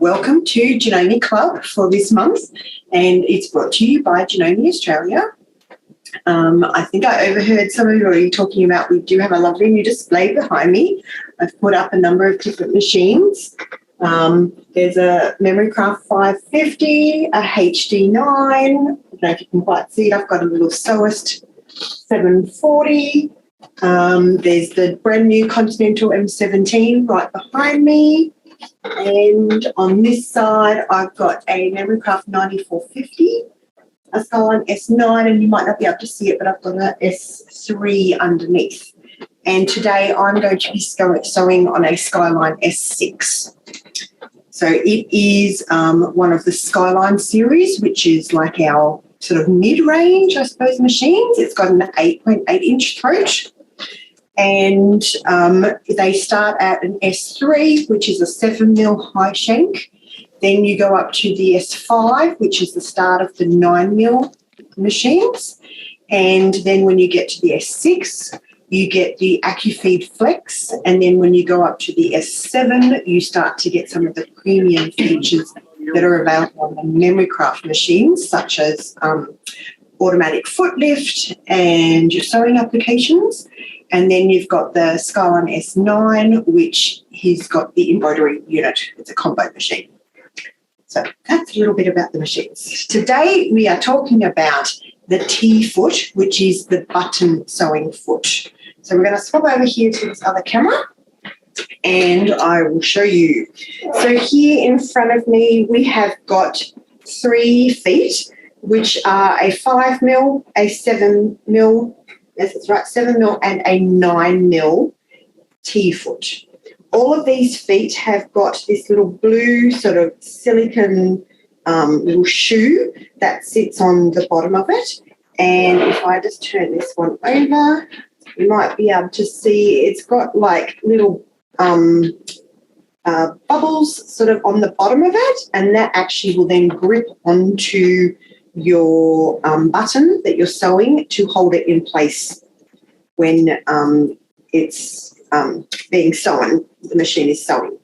Welcome to Janome Club for this month, and it's brought to you by Janome Australia. I think I overheard some of you already talking about we do have a lovely new display behind me. I've put up a number of different machines. There's a Memorycraft 550, a HD9. I don't know if you can quite see it. I've got a little Stockist 740. There's the brand new Continental M17 right behind me. And on this side, I've got a Memorycraft 9450, a Skyline S9, and you might not be able to see it, but I've got an S3 underneath. And today I'm going to be sewing on a Skyline S6. So it is one of the Skyline series, which is like our sort of mid-range, I suppose, machines. It's got an 8.8-inch throat. And they start at an S3, which is a 7mm high shank. Then you go up to the S5, which is the start of the 9mm machines. And then when you get to the S6, you get the AccuFeed Flex. And then when you go up to the S7, you start to get some of the premium features that are available on the Memorycraft machines, such as automatic foot lift and your sewing applications. And then you've got the Skyline S9, which has got the embroidery unit. It's a combo machine. So that's a little bit about the machines. Today we are talking about the T-foot, which is the button sewing foot. So we're going to swap over here to this other camera and I will show you. So here in front of me we have got 3 feet, which are a 5mm, a 7mm, yes, that's right, 7mm and a 9mm T-foot. All of these feet have got this little blue sort of silicone little shoe that sits on the bottom of it. And if I just turn this one over, you might be able to see it's got like little bubbles sort of on the bottom of it, and that actually will then grip onto your button that you're sewing to hold it in place when it's being sewn, the machine is sewing.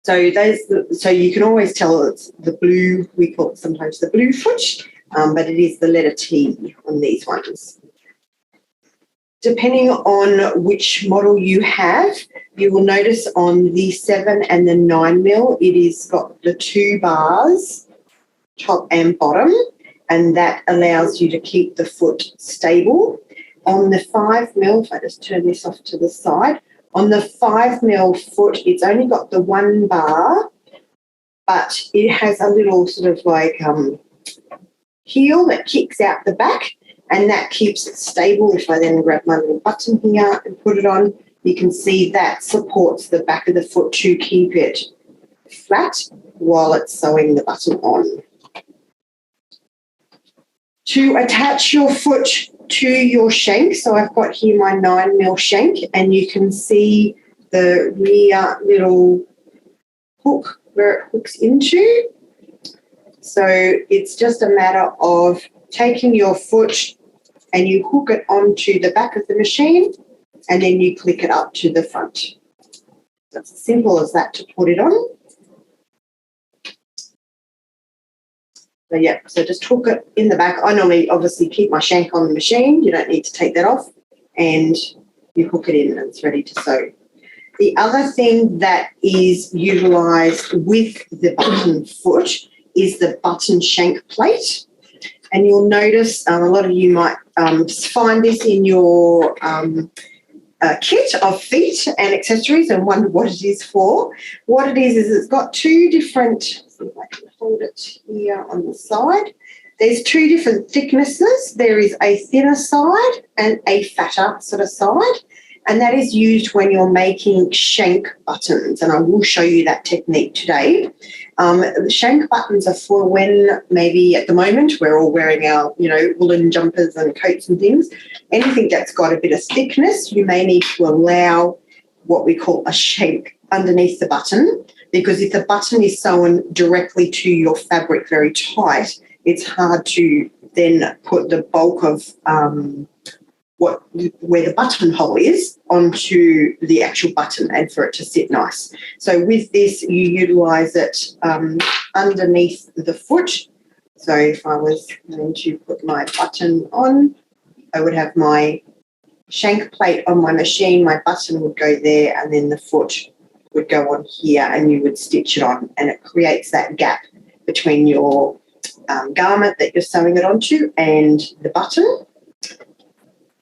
So you can always tell it's the blue, we call it sometimes the blue foot, but it is the letter T on these ones. Depending on which model you have, you will notice on the 7 and the 9mm, it is got the 2 bars, top and bottom, and that allows you to keep the foot stable. On the 5mm, if I just turn this off to the side, on the 5mm foot, it's only got the 1 bar, but it has a little sort of like heel that kicks out the back, and that keeps it stable. If I then grab my little button here and put it on, you can see that supports the back of the foot to keep it flat while it's sewing the button on. To attach your foot to your shank, so I've got here my 9mm shank, and you can see the rear little hook where it hooks into. So it's just a matter of taking your foot and you hook it onto the back of the machine, and then you click it up to the front. So it's as simple as that to put it on. So yeah, so just hook it in the back. I normally obviously keep my shank on the machine. You don't need to take that off, and you hook it in and it's ready to sew. The other thing that is utilised with the button foot is the button shank plate. And you'll notice a lot of you might find this in your kit of feet and accessories and wonder what it is for. What it is it's got 2 different, see if I can hold it here on the side. There's 2 different thicknesses. There is a thinner side and a fatter sort of side, and that is used when you're making shank buttons, and I will show you that technique today. The shank buttons are for when maybe at the moment we're all wearing our, woolen jumpers and coats and things. Anything that's got a bit of thickness, you may need to allow what we call a shank underneath the button, because if the button is sewn directly to your fabric very tight, it's hard to then put the bulk of where the buttonhole is onto the actual button and for it to sit nice. So with this, you utilise it underneath the foot. So if I was going to put my button on, I would have my shank plate on my machine, my button would go there, and then the foot would go on here, and you would stitch it on, and it creates that gap between your garment that you're sewing it onto and the button.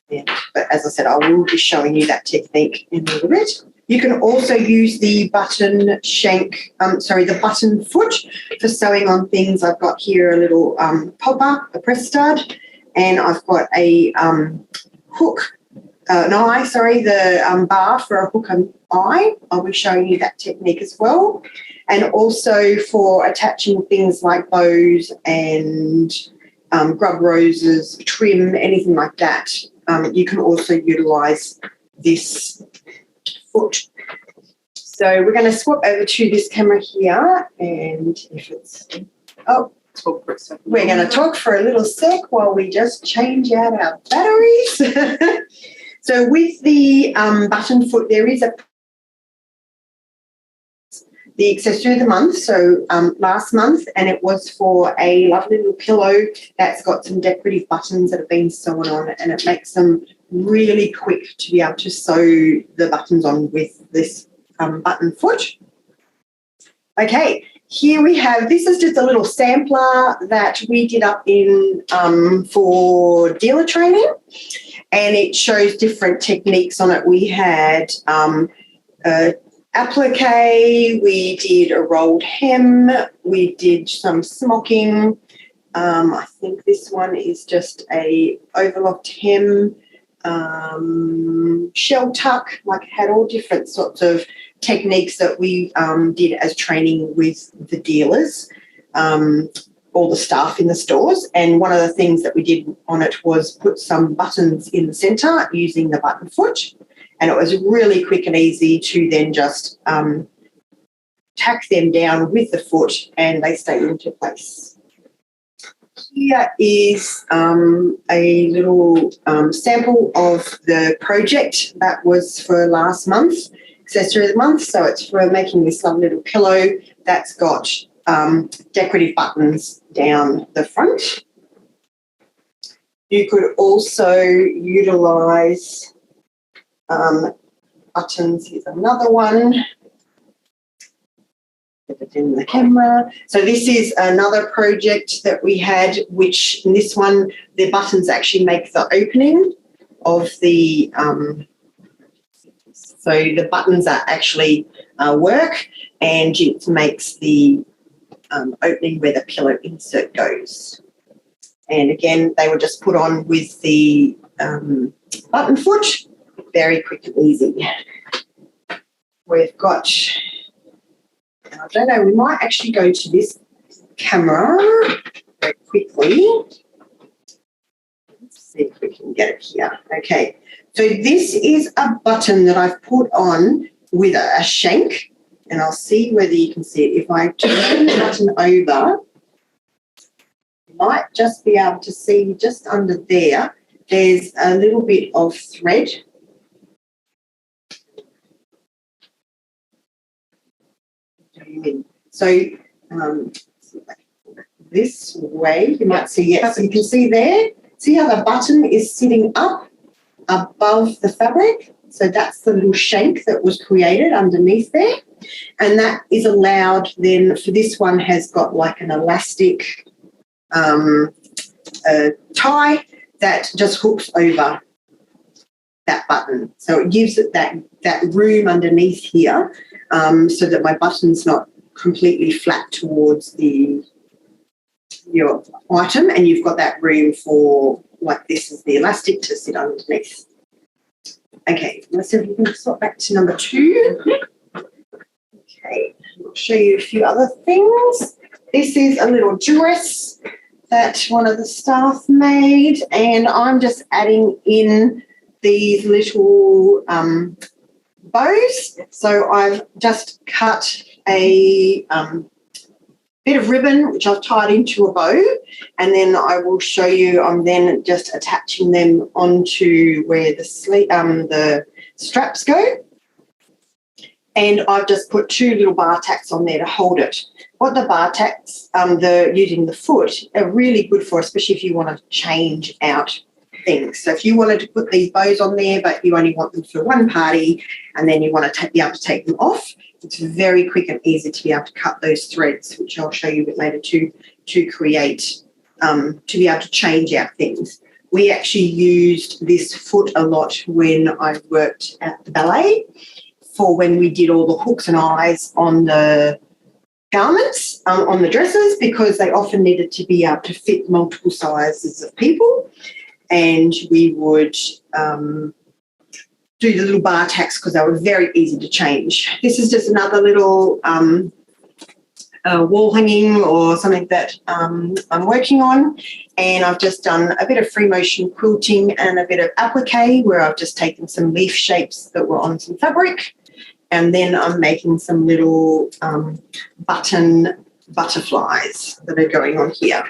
Yeah. But as I said, I will be showing you that technique in a little bit. You can also use the button the button foot for sewing on things. I've got here a little popper, a press stud, and I've got a hook. The bar for a hook and eye. I'll be showing you that technique as well. And also for attaching things like bows and grub roses, trim, anything like that. You can also utilise this foot. So we're going to swap over to this camera here, and if it's we're going to talk for a little sec while we just change out our batteries. So with the button foot, there is the accessory of the month, so last month, and it was for a lovely little pillow that's got some decorative buttons that have been sewn on, and it makes them really quick to be able to sew the buttons on with this button foot. Okay, here we have, this is just a little sampler that we did up in for dealer training, and it shows different techniques on it. We had applique, we did a rolled hem, we did some smocking. I think this one is just a overlocked hem, shell tuck, like it had all different sorts of techniques that we did as training with the dealers, all the staff in the stores. And one of the things that we did on it was put some buttons in the centre using the button foot. And it was really quick and easy to then just tack them down with the foot, and they stay into place. Here is a little sample of the project that was for last month, accessory of the month. So it's for making this lovely little pillow that's got decorative buttons down the front. You could also utilise buttons. Here's another one. Put it in the camera. So this is another project that we had, which in this one, the buttons actually make the opening of the, so the buttons are actually work, and it makes the opening where the pillow insert goes. And again, they were just put on with the button foot. Very quick and easy. We've got, I don't know, we might actually go to this camera very quickly. Let's see if we can get it here. Okay, so this is a button that I've put on with a shank, and I'll see whether you can see it. If I turn the button over, you might just be able to see just under there, there's a little bit of thread. So this way, you might see, yes, you can see there. See how the button is sitting up above the fabric? So that's the little shank that was created underneath there. And that is allowed then, for this one has got like an elastic tie that just hooks over that button. So it gives it that room underneath here, so that my button's not completely flat towards your item, and you've got that room for, like this is the elastic to sit underneath. Okay, let's see if we can swap back to number 2. Okay, I'll show you a few other things. This is a little dress that one of the staff made, and I'm just adding in these little bows. So I've just cut a bit of ribbon, which I've tied into a bow, and then I will show you I'm then just attaching them onto where the straps go. And I've just put 2 little bar tacks on there to hold it. What the bar tacks, using the foot, are really good for, especially if you want to change out things. So if you wanted to put these bows on there, but you only want them for one party, and then you want to be able to take them off, it's very quick and easy to be able to cut those threads, which I'll show you a bit later to create, to be able to change out things. We actually used this foot a lot when I worked at the ballet, for when we did all the hooks and eyes on the garments, on the dresses, because they often needed to be able to fit multiple sizes of people. And we would do the little bar tacks because they were very easy to change. This is just another little wall hanging or something that I'm working on, and I've just done a bit of free motion quilting and a bit of applique where I've just taken some leaf shapes that were on some fabric, and then I'm making some little button butterflies that are going on here.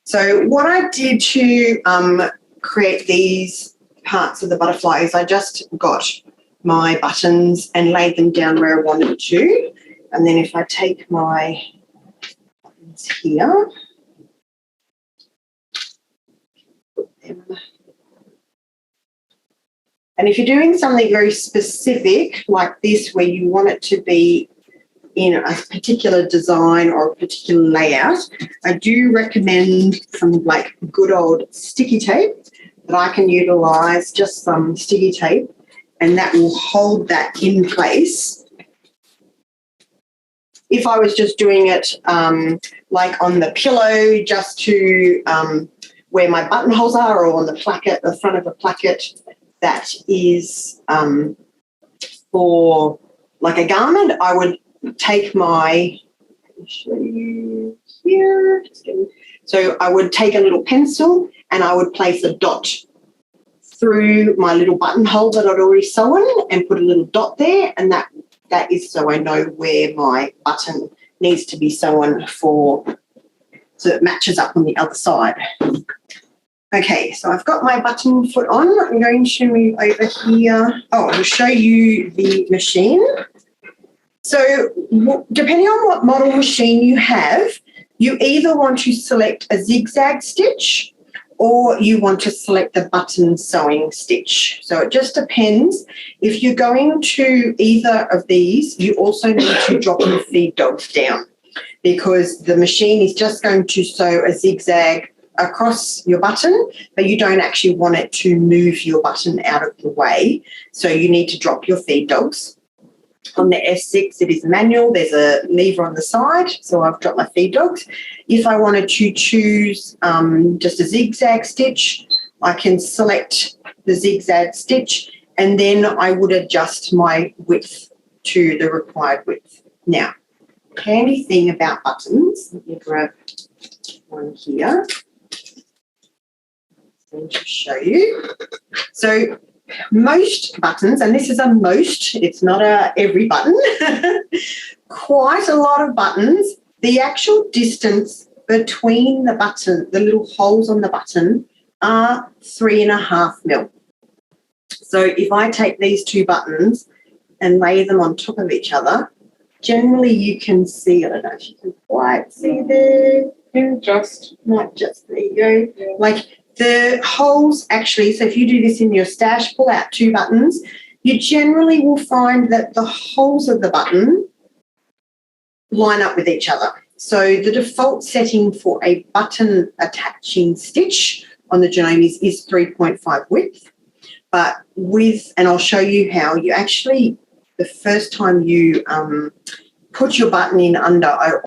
So what I did to create these parts of the butterfly is I just got my buttons and laid them down where I wanted to. And then if I take my buttons here, put them. And if you're doing something very specific like this, where you want it to be in a particular design or a particular layout, I do recommend some like good old sticky tape that I can utilise, just some sticky tape, and that will hold that in place. If I was just doing it like on the pillow, just to where my buttonholes are, or on the placket, the front of the placket, that is for like a garment, I would take my, let me show you here. So I would take a little pencil and I would place a dot through my little buttonhole that I'd already sewn and put a little dot there, and that is so I know where my button needs to be sewn for, so it matches up on the other side. Okay, so I've got my button foot on. I'm going to move over here. Oh, I'll show you the machine. So depending on what model machine you have, you either want to select a zigzag stitch or you want to select the button sewing stitch. So it just depends. If you're going to either of these, you also need to drop your feed dogs down, because the machine is just going to sew a zigzag across your button, but you don't actually want it to move your button out of the way. So you need to drop your feed dogs. On the S6, it is manual. There's a lever on the side, so I've dropped my feed dogs. If I wanted to choose just a zigzag stitch, I can select the zigzag stitch, and then I would adjust my width to the required width. Now, handy thing about buttons, let me grab one here to show you. So most buttons, and this is a most, it's not a every button, quite a lot of buttons, the actual distance between the button, the little holes on the button, are 3.5 mil. So if I take these 2 buttons and lay them on top of each other, generally you can see, I don't know if you can quite see there. Not just, there you go. Yeah. Like the holes actually, so if you do this in your stash, pull out 2 buttons, you generally will find that the holes of the button line up with each other. So the default setting for a button attaching stitch on the Janome is 3.5 width. But with, and I'll show you how you actually, the first time you put your button in under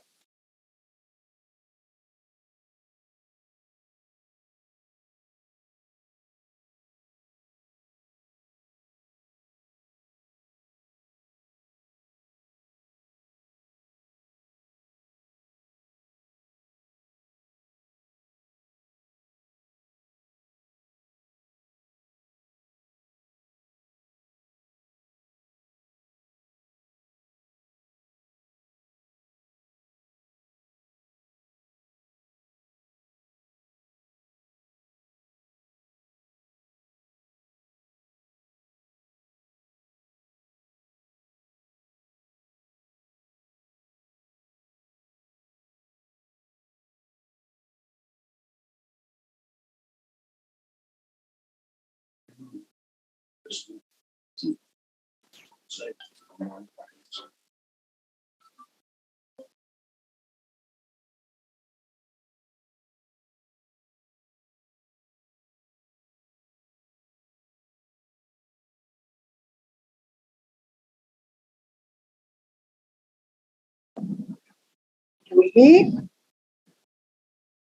Can we hear?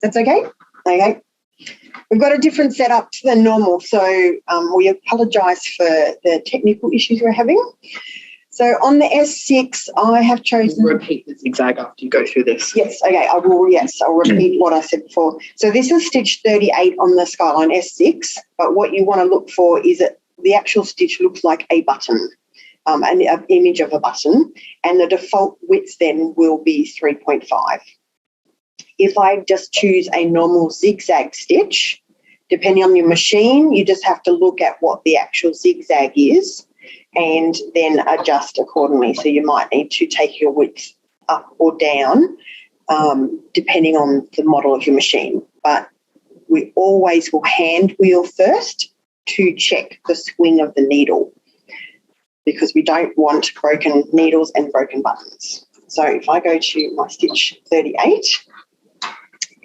That's okay? Okay. We've got a different setup than normal, so we apologise for the technical issues we're having. So on the S6, I have chosen... Repeat the zigzag after you go through this. Yes, okay, I will, yes, I'll repeat what I said before. So this is stitch 38 on the Skyline S6, but what you want to look for is that the actual stitch looks like a button, an image of a button, and the default width then will be 3.5. If I just choose a normal zigzag stitch, depending on your machine, you just have to look at what the actual zigzag is and then adjust accordingly. So you might need to take your width up or down depending on the model of your machine. But we always will hand wheel first to check the swing of the needle because we don't want broken needles and broken buttons. So if I go to my stitch 38,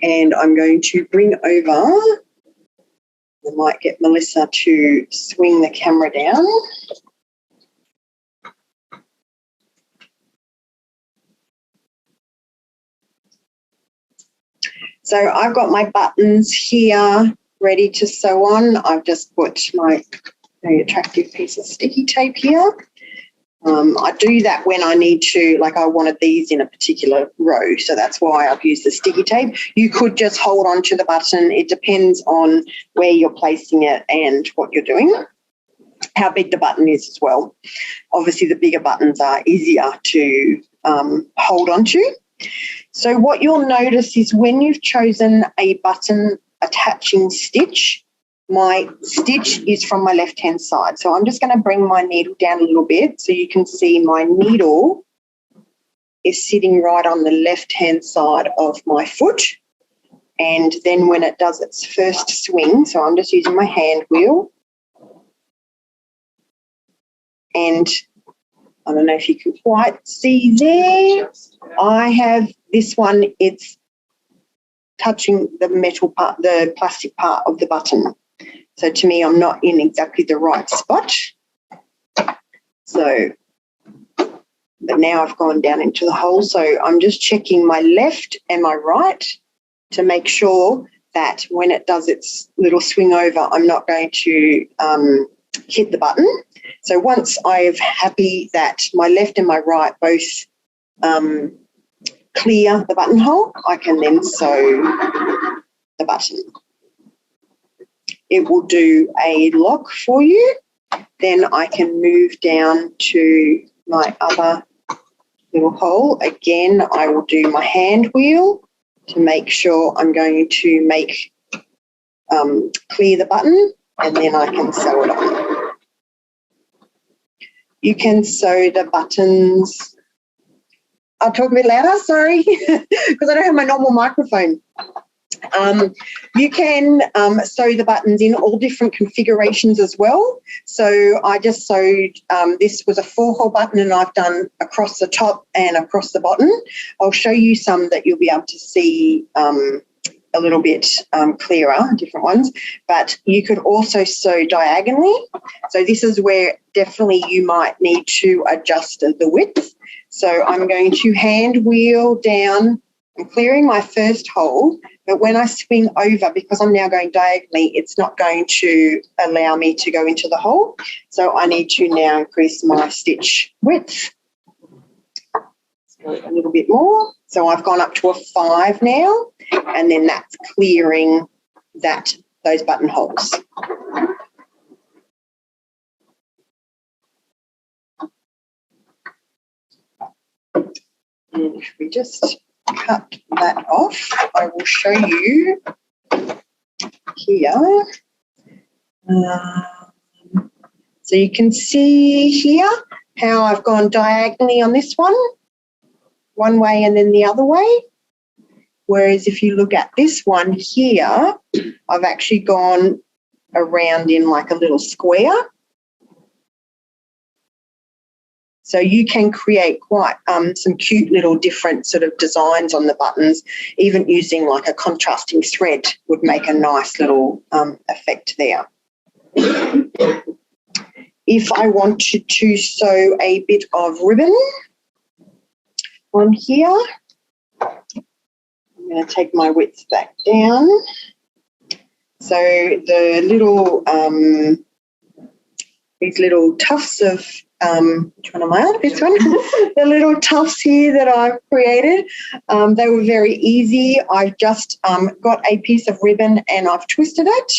and I'm going to bring over, I might get Melissa to swing the camera down. So I've got my buttons here ready to sew on. I've just put my very attractive piece of sticky tape here. I do that when I need to, like I wanted these in a particular row, so that's why I've used the sticky tape. You could just hold on to the button. It depends on where you're placing it and what you're doing, how big the button is as well. Obviously, the bigger buttons are easier to hold on to. So what you'll notice is when you've chosen a button attaching stitch, my stitch is from my left-hand side. So I'm just going to bring my needle down a little bit so you can see my needle is sitting right on the left-hand side of my foot. And then when it does its first swing, so I'm just using my hand wheel. And I don't know if you can quite see there. I have this one, it's touching the metal part, the plastic part of the button. So to me, I'm not in exactly the right spot. So, but now I've gone down into the hole. So I'm just checking my left and my right to make sure that when it does its little swing over, I'm not going to hit the button. So once I'm happy that my left and my right both clear the buttonhole, I can then sew the button. It will do a lock for you. Then I can move down to my other little hole. Again, I will do my hand wheel to make sure I'm going to make clear the button, and then I can sew it on. You can sew the buttons. I'll talk a bit louder, sorry, because I don't have my normal microphone. You can sew the buttons in all different configurations as well. So I just sewed, this was a 4-hole button and I've done across the top and across the bottom. I'll show you some that you'll be able to see a little bit clearer, different ones, but you could also sew diagonally. So this is where definitely you might need to adjust the width. So I'm going to hand wheel down. I'm clearing my first hole, but when I swing over, because I'm now going diagonally, it's not going to allow me to go into the hole. So I need to now increase my stitch width. Let's go a little bit more. So I've gone up to a 5 now, and then that's clearing those buttonholes. And if we just cut that off, I will show you here. So you can see here how I've gone diagonally on this one way and then the other way. Whereas if you look at this one here, I've actually gone around in like a little square. So you can create quite some cute little different sort of designs on the buttons. Even using like a contrasting thread would make a nice little effect there. If I wanted to sew a bit of ribbon on here, I'm going to take my width back down. So the little, these little tufts of, which one am I on? This one? The little tufts here that I've created, they were very easy. I've just got a piece of ribbon and I've twisted it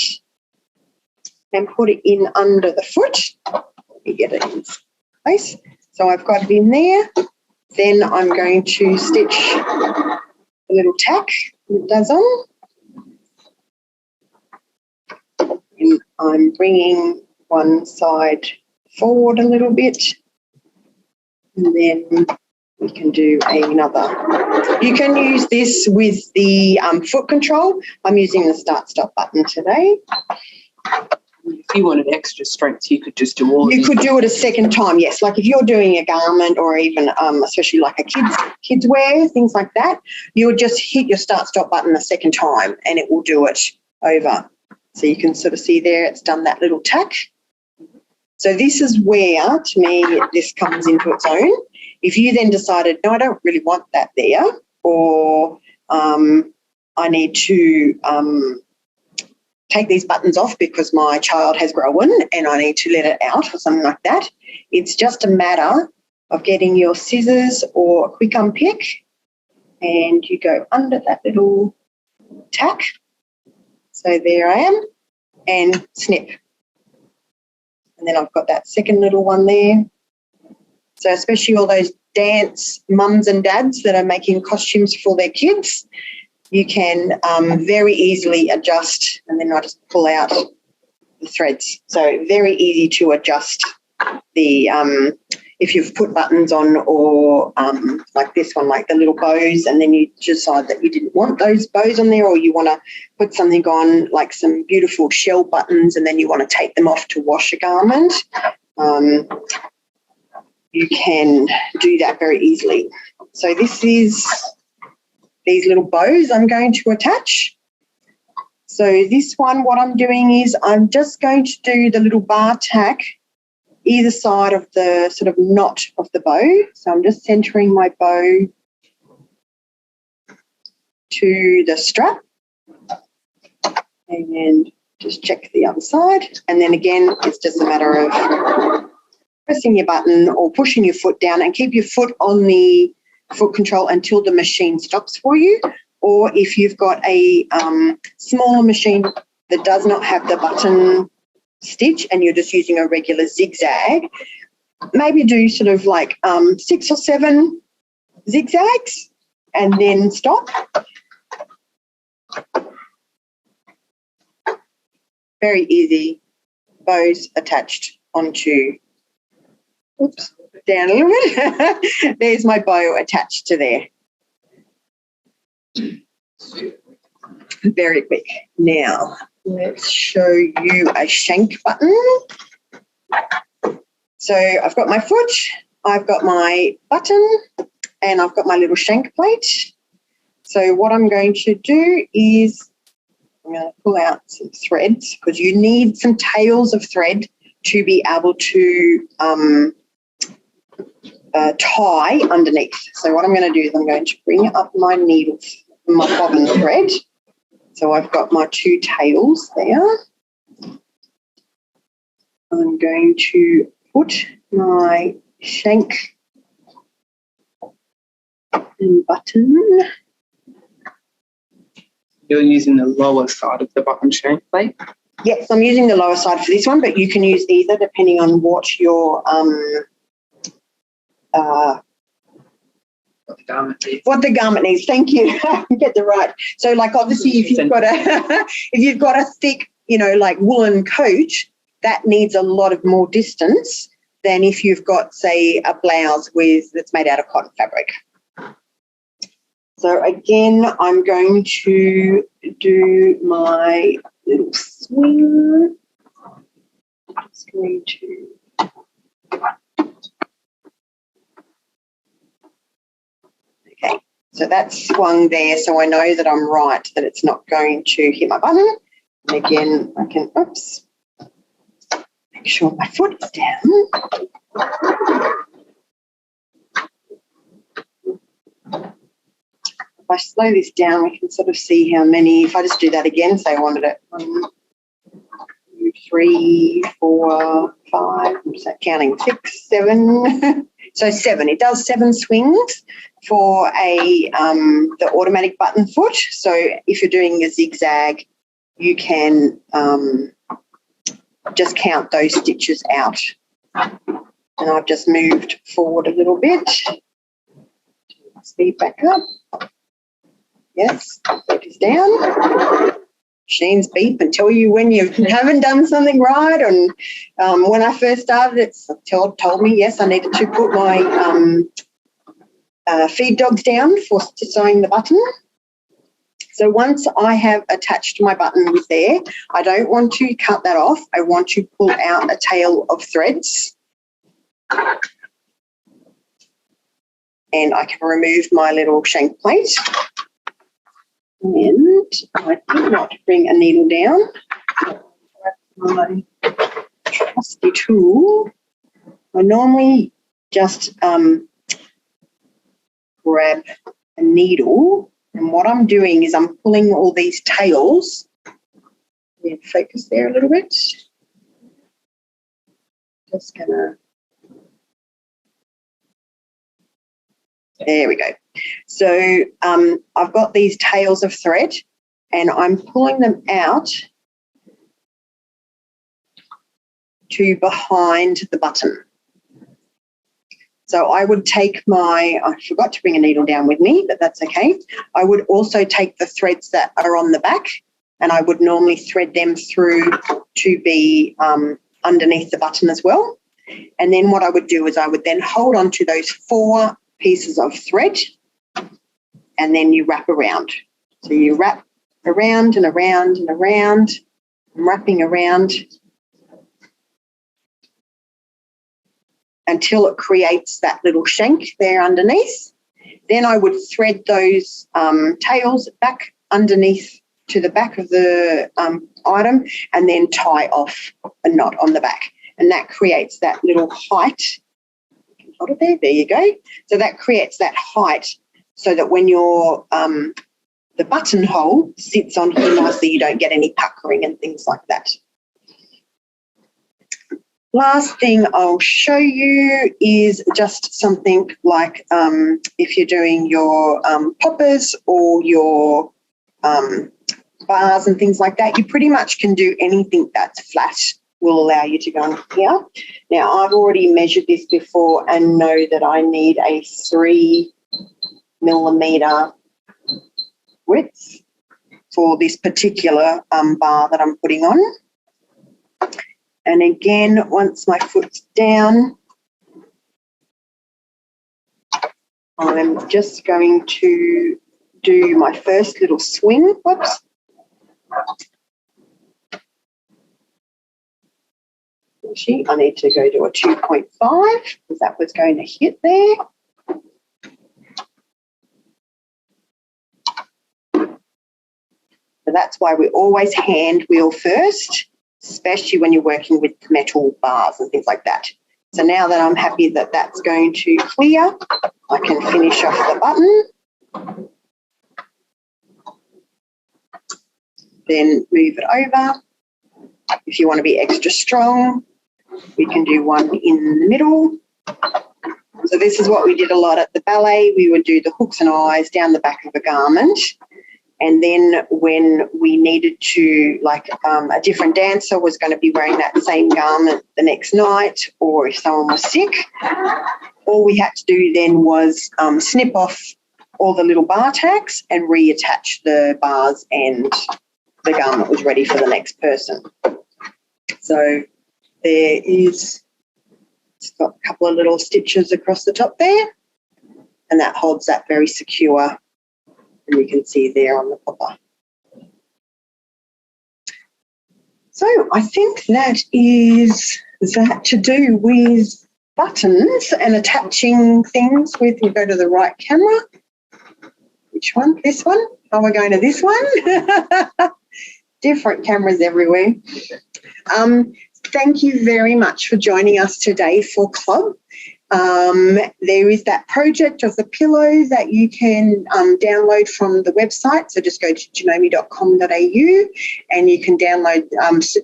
and put it in under the foot. Let me get it in place. So I've got it in there. Then I'm going to stitch a little tack it does on. And I'm bringing one side forward a little bit, and then we can do another. You can use this with the foot control. I'm using the start-stop button today. If you wanted extra strength, you could just do all of You it. could do it a second time, yes. Like if you're doing a garment or even especially like a kids wear, things like that, you would just hit your start-stop button a second time and it will do it over. So you can sort of see there it's done that little tack. So this is where, to me, this comes into its own. If you then decided, no, I don't really want that there, or I need to take these buttons off because my child has grown and I need to let it out or something like that, it's just a matter of getting your scissors or a quick unpick and you go under that little tack. So there I am, and snip. And then I've got that second little one there. So especially all those dance mums and dads that are making costumes for their kids, you can very easily adjust, and then I just pull out the threads. So very easy to adjust the, if you've put buttons on or like this one, like the little bows, and then you decide that you didn't want those bows on there, or you want to put something on like some beautiful shell buttons and then you want to take them off to wash a garment, you can do that very easily. So this is these little bows I'm going to attach. So this one, what I'm doing is I'm just going to do the little bar tack either side of the sort of knot of the bow. So I'm just centering my bow to the strap and just check the other side. And then again, it's just a matter of pressing your button or pushing your foot down, and keep your foot on the foot control until the machine stops for you. Or if you've got a smaller machine that does not have the button stitch and you're just using a regular zigzag, maybe do sort of like 6 or 7 zigzags and then stop. Very easy. Bows attached onto, oops, down a little bit. There's my bow attached to there. Very quick. Now, let's show you a shank button. So I've got my foot, I've got my button, and I've got my little shank plate. So what I'm going to do is I'm going to pull out some threads, because you need some tails of thread to be able to tie underneath. So what I'm going to do is I'm going to bring up my needle, my bobbin thread. So I've got my 2 tails there. I'm going to put my shank and button. You're using the lower side of the button shank plate? Yes, I'm using the lower side for this one, but you can use either depending on what your what the garment needs. Thank you. Get the right. So, like, obviously, if you've got a thick, like woolen coat, that needs a lot of more distance than if you've got, say, a blouse that's made out of cotton fabric. So again, I'm going to do my little swing. I'm just going to So that's swung there, so I know that I'm right, that it's not going to hit my button. And again, I can, oops, make sure my foot is down. If I slow this down, we can sort of see how many, if I just do that again, say I wanted it 1, 2, 3, 4, 5, I'm just counting 6, 7. So 7. It does 7 swings for the automatic button foot. So if you're doing a zigzag, you can just count those stitches out. And I've just moved forward a little bit. Speed back up. Yes, foot is down. Machines beep and tell you when you haven't done something right. And when I first started, it told me, yes, I needed to put my feed dogs down for sewing the button. So once I have attached my button with there, I don't want to cut that off. I want to pull out a tail of threads. And I can remove my little shank plate. And I did not bring a needle down. My trusty tool. I normally just grab a needle, and what I'm doing is I'm pulling all these tails. Focus there a little bit. Just gonna. There we go. So I've got these tails of thread and I'm pulling them out to behind the button. So I would take I forgot to bring a needle down with me, but that's okay. I would also take the threads that are on the back and I would normally thread them through to be underneath the button as well. And then what I would do is I would then hold on to those 4 pieces of thread and then you wrap around. So you wrap around and around and around, wrapping around until it creates that little shank there underneath. Then I would thread those tails back underneath to the back of the item and then tie off a knot on the back. And that creates that little height. Hold it there. There you go. So that creates that height so that when your the buttonhole sits on here nicely, you don't get any puckering and things like that. Last thing I'll show you is just something like if you're doing your poppers or your bars and things like that, you pretty much can do anything that's flat. Will allow you to go in here. Now, I've already measured this before and know that I need a 3 millimetre width for this particular bar that I'm putting on. And again, once my foot's down, I'm just going to do my first little swing. Whoops. I need to go to a 2.5 because that was going to hit there. So that's why we always hand wheel first, especially when you're working with metal bars and things like that. So now that I'm happy that that's going to clear, I can finish off the button. Then move it over. If you want to be extra strong, we can do one in the middle. So this is what we did a lot at the ballet. We would do the hooks and eyes down the back of a garment. And then when we needed to, like a different dancer was going to be wearing that same garment the next night, or if someone was sick, all we had to do then was snip off all the little bar tacks and reattach the bars, and the garment was ready for the next person. So there is, it's got a couple of little stitches across the top there, and that holds that very secure, and you can see there on the popper. So I think that is that to do with buttons and attaching things with, you go to the right camera. Which one? This one? Oh, we're going to this one? Different cameras everywhere. Thank you very much for joining us today for Club. There is that project of the pillow that you can download from the website. So just go to janome.com.au and you can download,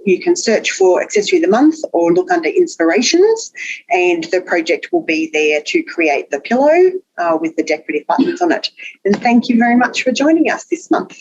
you can search for Accessory of the Month or look under Inspirations, and the project will be there to create the pillow with the decorative buttons on it. And thank you very much for joining us this month.